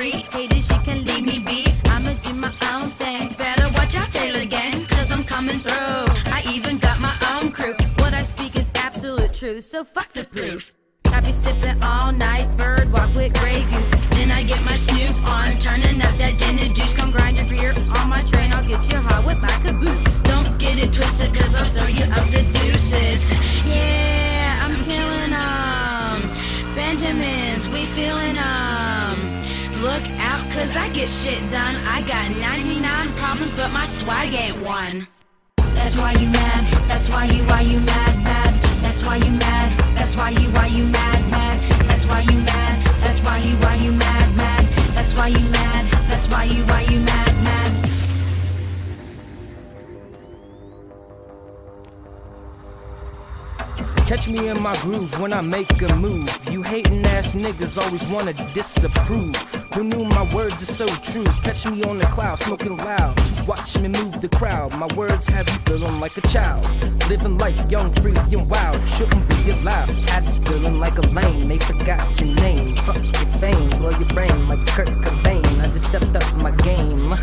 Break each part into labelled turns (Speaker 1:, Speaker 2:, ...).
Speaker 1: free. Haters, you can leave me be. I'ma do my own thing. Better watch out, Taylor Gang, cause I'm coming through. I even got my own crew. What I speak is absolute truth, so fuck the proof. I be sipping all night, bird walk with Grey Goose. Then I get my Snoop on, turning up that gin and juice. Come grind your beer on my train, I'll get you hot with my caboose. Don't get it twisted, cause I'll throw you up the deuces. Yeah, I'm killing 'em. Benjamins, we feeling 'em. Look out, cause I get shit done. I got 99 problems, but my swag ain't one. That's why you mad, that's why you mad, mad. That's why you mad, that's why you mad, mad. That's why you mad, that's why you mad, mad. That's why you mad, that's why you mad, mad.
Speaker 2: Catch me in my groove when I make a move. You hating ass niggas always wanna disapprove. Who knew my words are so true? Catch me on the cloud, smoking loud. Watch me move the crowd. My words have you feeling like a child. Living life young, free and wild. Shouldn't be allowed. Had you feeling like a lame. They forgot your name. Fuck your fame, blow your brain like Kurt Cobain. I just stepped up my game.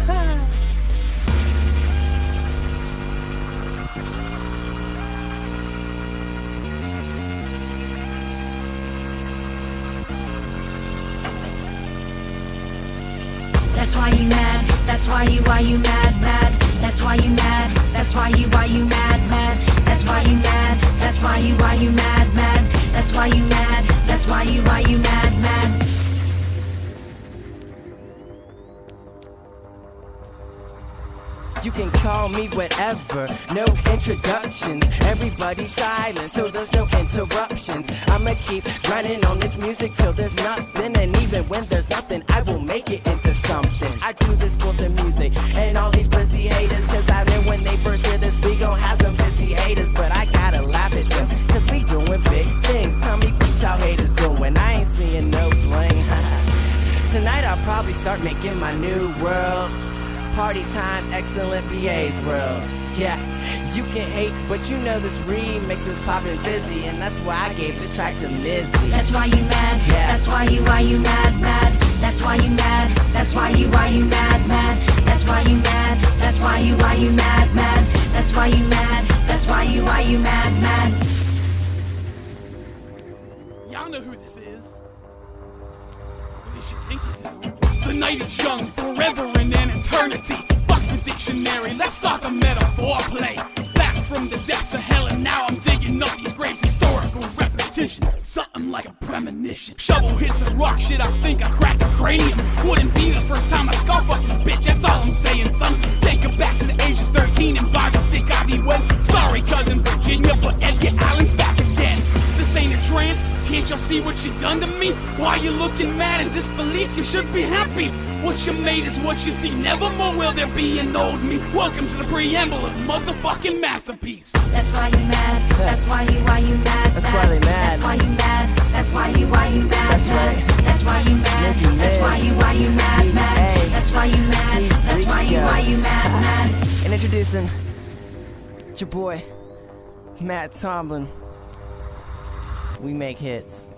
Speaker 1: That's why you mad, that's why you mad, mad. That's why you mad, that's why you mad, mad. That's why you mad, that's why you mad, mad. That's why you mad, that's why you mad, mad.
Speaker 3: You can call me whatever, no introductions. Everybody silent, so there's no interruptions. I'ma keep grinding on this music till there's nothing. And even when there's nothing, I will make it into something. I do this for the music and all these pussy haters. Cause I know when they first hear this, we gon' have some busy haters. But I gotta laugh at them, cause we doing big things. Tell me what y'all haters doing, I ain't seeing no bling. Tonight I'll probably start making my new world. Party time, excellent BA's world. Yeah, you can hate, but you know this remix is poppin' busy, and that's why I gave this track to Mizzy.
Speaker 1: That's why you mad, yeah. That's why you mad, mad. That's why you mad, that's why you mad, mad. That's why you mad, that's why you mad, mad. That's why you mad, that's why you mad, mad.
Speaker 4: Y'all know who this is. At least you think you do. The night is young, forever and an eternity. Fuck the dictionary, let's start the metaphor play. Back from the depths of hell and now I'm digging up these graves. Historical repetition, something like a premonition. Shovel hits and rock shit, I think I cracked a cranium. Wouldn't be the first time I skull fuck this bitch, that's all I'm saying, son. Take her back to the age of 13 and buy the stick I be wet. Sorry cousin Virginia, but Edgar Allan's back again. This ain't a trance, can't y'all see what you done to me? Why you looking mad in disbelief? You should be happy. What you made is what you see, nevermore will there be an old me. Welcome to the preamble of motherfucking masterpiece.
Speaker 1: That's why you mad, that's why you mad.
Speaker 3: That's why they mad.
Speaker 1: That's why you mad, that's why you mad.
Speaker 3: That's right.
Speaker 1: That's why you mad, that's why you mad, mad. That's why you mad, that's why you mad, mad.
Speaker 3: And introducing your boy, Matt Tomlin. We make hits.